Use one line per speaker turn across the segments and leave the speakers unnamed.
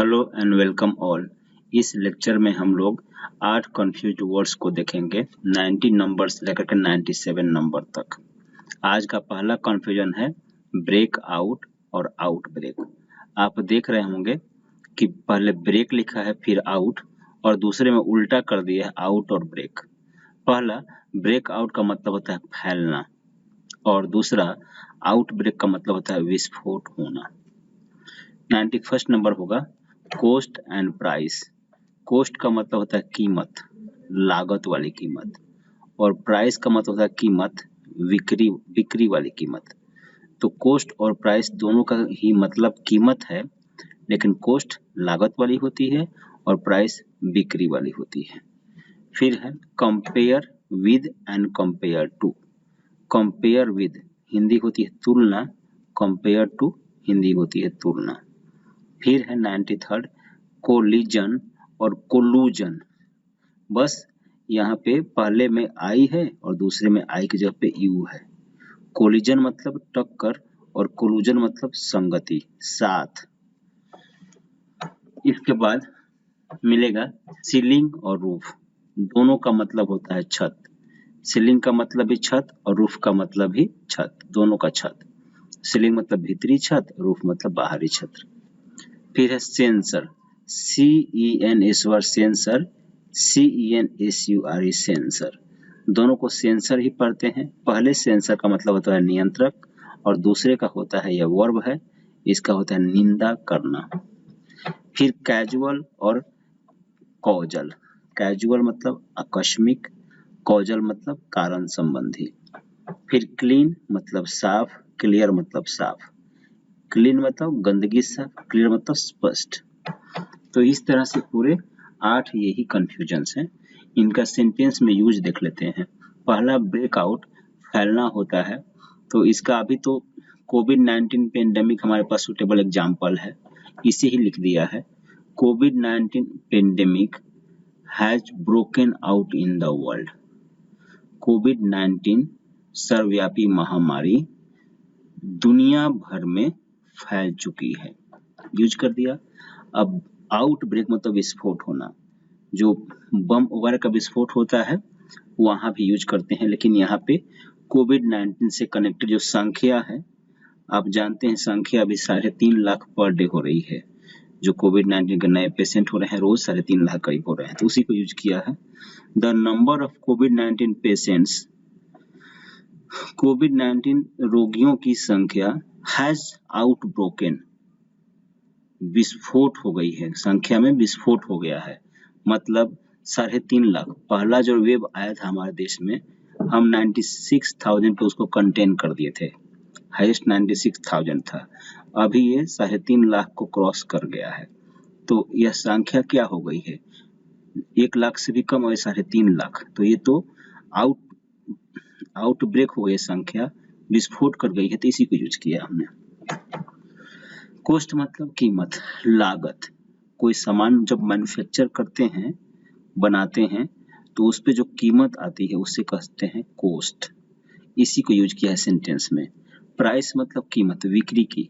Hello and welcome all. इस lecture में हम लोग 8 कंफ्यूज्ड वर्ड्स को देखेंगे 90 नंबर से लेकर के 97 नंबर तक। आज का पहला कंफ्यूजन है ब्रेक आउट और आउट ब्रेक। आप देख रहे होंगे कि पहले ब्रेक लिखा है फिर आउट और दूसरे में उल्टा कर दिया है आउट और ब्रेक। पहला ब्रेक आउट का मतलब होता है फैलना और दूसरा आउट ब्रेक का मतलब होता है विस्फोट होना। 91 नंबर होगा कॉस्ट एंड प्राइस। कॉस्ट का मतलब होता है कीमत, लागत वाली कीमत, और प्राइस का मतलब होता है कीमत, बिक्री वाली कीमत। तो कॉस्ट और प्राइस दोनों का ही मतलब कीमत है, लेकिन कॉस्ट लागत वाली होती है और प्राइस बिक्री वाली होती है। फिर है compare with and compare to. Compare with Hindi होती है तुलना, कंपेयर टू हिंदी होती है तुलना। फिर है 93 कोलिजन और कोलूजन। बस यहाँ पे पहले में आई है और दूसरे में आई की जगह पे यू है। कोलिजन मतलब टक्कर और कोलूजन मतलब संगति, साथ। इसके बाद मिलेगा सीलिंग और रूफ। दोनों का मतलब होता है छत। सीलिंग का मतलब भी छत और रूफ का मतलब भी छत, दोनों का छत। सीलिंग मतलब भीतरी छत, रूफ मतलब बाहरी छत। फिर है sensor, CENSUR sensor, CENSURE sensor. दोनों को सेंसर ही पढ़ते हैं। पहले सेंसर का मतलब होता है नियंत्रक और दूसरे का होता है, यह वर्ब है, इसका होता है निंदा करना। फिर कैजुअल और कॉजल। कैजुअल मतलब आकस्मिक, कॉजल मतलब कारण संबंधी। फिर क्लीन मतलब साफ, क्लियर मतलब साफ। क्लीन मतलब गंदगी साफ, क्लियर मतलब स्पष्ट। तो इस तरह से पूरे 8 यही कंफ्यूजन्स हैं। इनका सेंटेंस में यूज देख लेते हैं। पहला ब्रेकआउट फैलना होता है, तो इसका अभी तो कोविड-19 पेंडेमिक हमारे पास सुटेबल एग्जाम्पल है, इसे ही लिख दिया है। कोविड-19 pandemic has broken out in the world. कोविड-19 सर्वव्यापी महामारी दुनिया भर में फैल चुकी है, यूज कर दिया। अब आउट ब्रेक मतलब विस्फोट होना, जो बम वगैरह का विस्फोट होता है वहां भी यूज करते हैं, लेकिन यहाँ पे कोविड-19 से कनेक्टेड जो संख्या है, आप जानते हैं संख्या अभी 3.5 लाख पर डे हो रही है। जो कोविड-19 के नए पेशेंट हो रहे हैं रोज 3.5 लाख करीब हो रहे हैं, तो उसी को यूज किया है। The number of covid patients, कोविड-19 रोगियों की संख्या हैज आउट ब्रोकन, विस्फोट हो गई है, संख्या में विस्फोट हो गया है, मतलब 3.5 लाख। पहला जो वेव आया था हमारे देश में, हम 96,000 पे उसको कंटेन कर दिए थे, हाईएस्ट 96,000 था। अभी ये 3.5 लाख को क्रॉस कर गया है। तो यह संख्या क्या हो गई है, 1 लाख से भी कम और 3.5 लाख। तो ये तो आउट ब्रेक हो गई संख्या, विस्फोट कर गई है, तो इसी को यूज किया हमने। कॉस्ट मतलब कीमत, लागत। कोई सामान जब मैन्युफैक्चर करते हैं, बनाते हैं, तो उस पे जो कीमत आती है उससे कहते हैं कॉस्ट, इसी को यूज किया है सेंटेंस में। प्राइस मतलब कीमत, बिक्री की।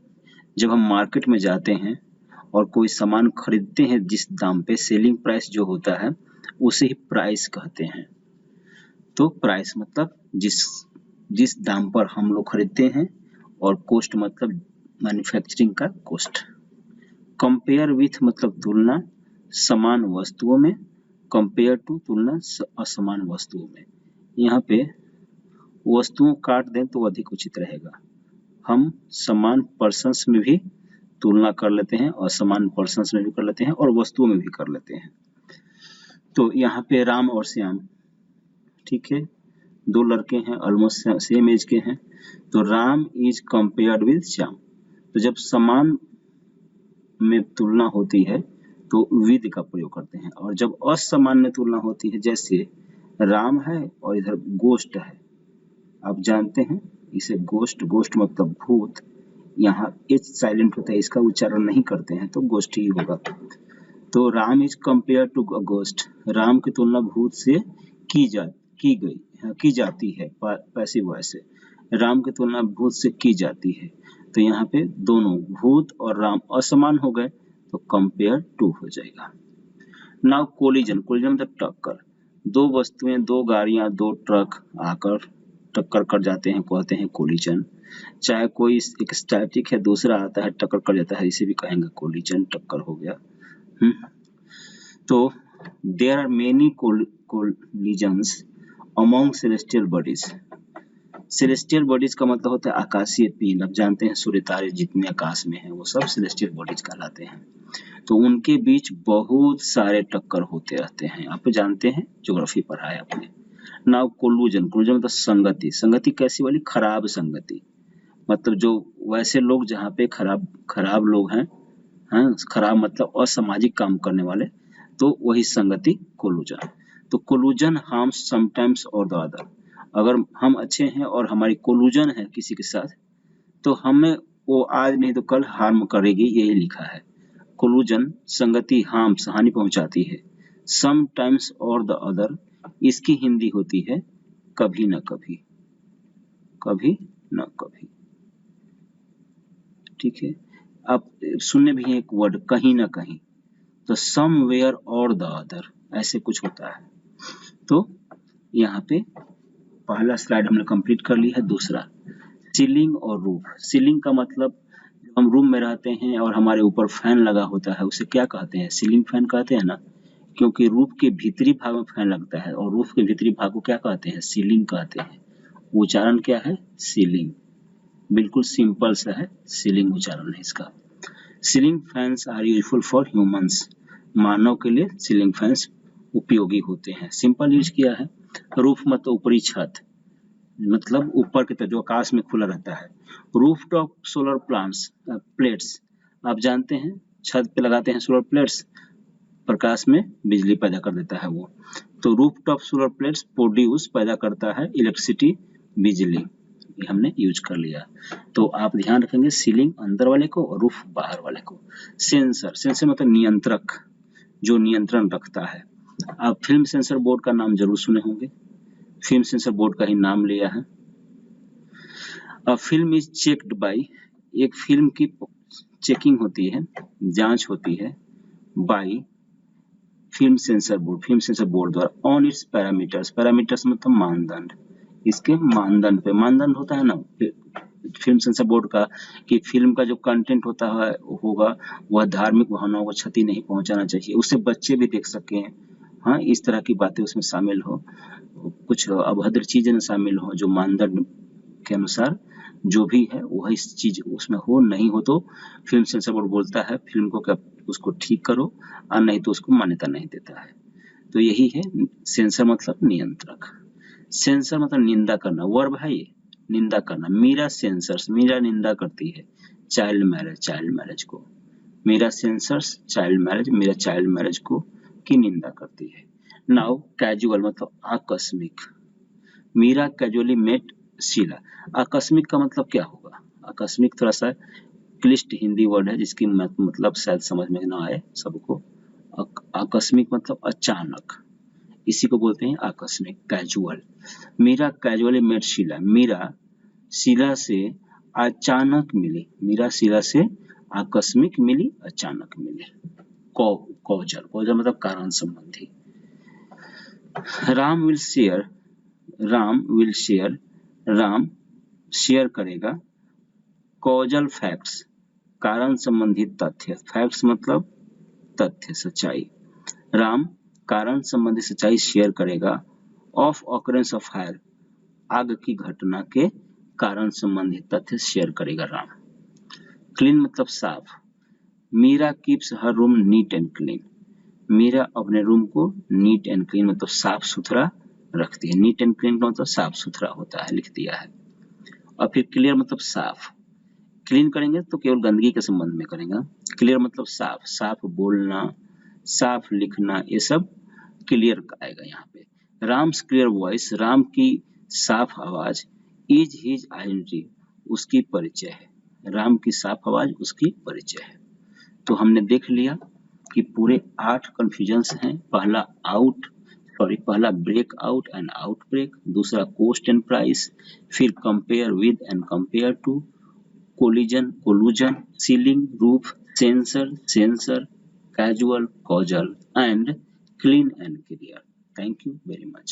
जब हम मार्केट में जाते हैं और कोई सामान खरीदते हैं जिस दाम पे, सेलिंग प्राइस जो होता है उसे ही प्राइस कहते हैं। तो प्राइस मतलब जिस दाम पर हम लोग खरीदते हैं, और कॉस्ट मतलब मैन्युफैक्चरिंग का कॉस्ट। कंपेयर विथ मतलब तुलना समान वस्तुओं में, कंपेयर टू तुलना असमान वस्तुओं में। यहाँ पे वस्तुओं काट दें तो अधिक उचित रहेगा। हम समान पर्सन्स में भी तुलना कर लेते हैं और समान पर्सन्स में भी कर लेते हैं और वस्तुओं में भी कर लेते हैं। तो यहाँ पे राम और श्याम, ठीक है, 2 लड़के हैं, ऑलमोस्ट सेम एज के हैं, तो Ram is compared with Shyam. तो जब समान में तुलना होती है तो विद का प्रयोग करते हैं, और जब असमान में तुलना होती है, जैसे राम है और इधर गोष्ठ है, आप जानते हैं इसे गोष्ठ मतलब भूत, यहाँ एच साइलेंट होता है, इसका उच्चारण नहीं करते हैं तो गोष्ठ ही होगा। तो Ram is compare to ghost, Ram की तुलना भूत से की जाती है, पैसिव वॉइस से, राम की तुलना भूत से की जाती है। तो यहाँ पे दोनों भूत और राम असमान हो गए, तो कंपेयर टू हो जाएगा। नाउ कोलिजन, कोलिजन मतलब टक्कर, दो वस्तुएं, दो गाड़ियां, दो ट्रक आकर टक्कर कर जाते हैं, कहते हैं कोलिजन। चाहे कोई एक स्टैटिक है, दूसरा आता है टक्कर कर जाता है, इसे भी कहेंगे कोलिजन, टक्कर हो गया। तो there are many collisions among celestial bodies. Celestial bodies का मतलब होता है आकाशीय पिंड। आप जानते हैं सूर्य तारे जितने आकाश में हैं वो सब सेलेस्टियल बॉडीज कहलाते हैं। तो उनके बीच बहुत सारे टक्कर होते रहते हैं, आप जानते हैं, ज्योग्राफी पढ़ा है आपने। नाउ कोलूजन, कोलूजन मतलब संगति। संगति कैसी वाली? खराब संगति, मतलब जो वैसे लोग जहाँ पे खराब लोग हैं, खराब मतलब असामाजिक काम करने वाले, तो वही संगति कोलूजन। तो कोलूजन हार्म्स समटाइम्स और द अदर। अगर हम अच्छे हैं और हमारी कोलूजन है किसी के साथ, तो हमें वो आज नहीं तो कल हार्म करेगी, यही लिखा है। कोलूजन संगति हार्म्स हानि पहुंचाती है, समटाइम्स और द अदर इसकी हिंदी होती है कभी न कभी, कभी न कभी। ठीक है, आप सुनने भी हैं एक वर्ड कहीं ना कहीं, तो समवेयर और द अदर ऐसे कुछ होता है। तो यहाँ पे पहला स्लाइड हमने कंप्लीट कर लिया है। दूसरा सीलिंग और रूफ। सीलिंग का मतलब हम रूम में रहते हैं और हमारे ऊपर फैन लगा होता है, उसे क्या कहते हैं? सीलिंग फैन कहते हैं ना, क्योंकि रूफ के भीतरी भाग में फैन लगता है और रूफ के भीतरी भाग को क्या कहते हैं? सीलिंग कहते हैं। उच्चारण क्या है? सीलिंग। बिल्कुल सिंपल सा है, सीलिंग उच्चारण है इसका। Ceiling fans are useful for humans. मानव के लिए सीलिंग फैंस उपयोगी होते हैं। सिंपल यूज किया है। रूफ मतलब ऊपरी छत, मतलब ऊपर की तरफ जो आकाश में खुला रहता है। रूफटॉप सोलर प्लेट्स, आप जानते हैं छत पे लगाते हैं सोलर प्लेट्स, प्रकाश में बिजली पैदा कर देता है वो। तो रूफटॉप सोलर प्लेट्स प्रोड्यूस पैदा करता है इलेक्ट्रिसिटी, बिजली। ये हमने यूज कर लिया। तो आप ध्यान रखेंगे सीलिंग अंदर वाले को और रूफ बाहर वाले को। सेंसर, सेंसर मतलब नियंत्रक, जो नियंत्रण रखता है। आप फिल्म सेंसर बोर्ड का नाम जरूर सुने होंगे, फिल्म सेंसर बोर्ड का ही नाम लिया है। A film is checked by, एक फिल्म की चेकिंग होती है, जांच होती है, बाय फिल्म सेंसर बोर्ड द्वारा ऑन इट्स पैरामीटर्स। पैरामीटर्स मतलब मानदंड, इसके मानदंड पे। मानदंड होता है ना फिल्म सेंसर बोर्ड का, कि फिल्म का जो कंटेंट होगा वह धार्मिक भावनाओं को क्षति नहीं पहुंचाना चाहिए, उससे बच्चे भी देख सकें, हाँ, इस तरह की बातें उसमें शामिल हो, कुछ अभद्र चीजें न शामिल हो, जो मानदंड के अनुसार जो भी है वही चीज उसमें हो, नहीं हो तो फिल्म सेंसर बोर्ड बोलता है फिल्म को क्या उसको ठीक करो, और नहीं तो उसको मान्यता नहीं देता है। तो यही है सेंसर मतलब नियंत्रक। सेंसर मतलब निंदा करना, वर्ब है ये, निंदा करना। मीरा सेंसर्स, मीरा निंदा करती है चाइल्ड मैरिज को। Meera censures child marriage, Meera child marriage को की निंदा करती है। नाउ कैजुअल मतलब आकस्मिक। Meera casually met Sheela. आकस्मिक का मतलब क्या होगा? आकस्मिक थोड़ा सा क्लिष्ट हिंदी वर्ड है जिसकी मतलब शायद समझ में ना आए सबको। आकस्मिक मतलब अचानक, इसी को बोलते हैं आकस्मिक, casual. Meera casually met Sheela, Meera Sheela से अचानक मिली, मीरा शीला से आकस्मिक मिली, अचानक मिली। कॉजल मतलब कारण संबंधी। Ram will share, Ram share करेगा कॉजल फैक्ट्स, कारण संबंधित तथ्य। फैक्ट्स मतलब तथ्य, सच्चाई। राम कारण संबंधी सच्चाई शेयर करेगा ऑफ ऑकरेंस ऑफ फायर, आग की घटना के कारण संबंधी तथ्य शेयर करेगा राम। क्लीन मतलब साफ। Meera keeps her room neat and clean, Meera अपने रूम को नीट एंड क्लीन मतलब साफ सुथरा रखती है। नीट एंड क्लीन का मतलब साफ सुथरा होता है, लिख दिया है। और फिर क्लियर मतलब साफ। क्लीन करेंगे तो केवल गंदगी के संबंध में करेंगे, क्लियर मतलब साफ, साफ बोलना, साफ लिखना, ये सब क्लियर आएगा यहाँ पे। राम्स क्लियर वॉइस, राम की साफ आवाज, इज हिज आइडेंटिटी, उसकी परिचय है। राम की साफ आवाज उसकी परिचय है। तो हमने देख लिया कि पूरे 8 कंफ्यूजन्स हैं। पहला ब्रेक आउट एंड आउटब्रेक, दूसरा कोस्ट एंड प्राइस, फिर compare with and compare to, collision, collusion, ceiling, roof, sensor, censor, casual, causal, and clean and clear. Thank you very much.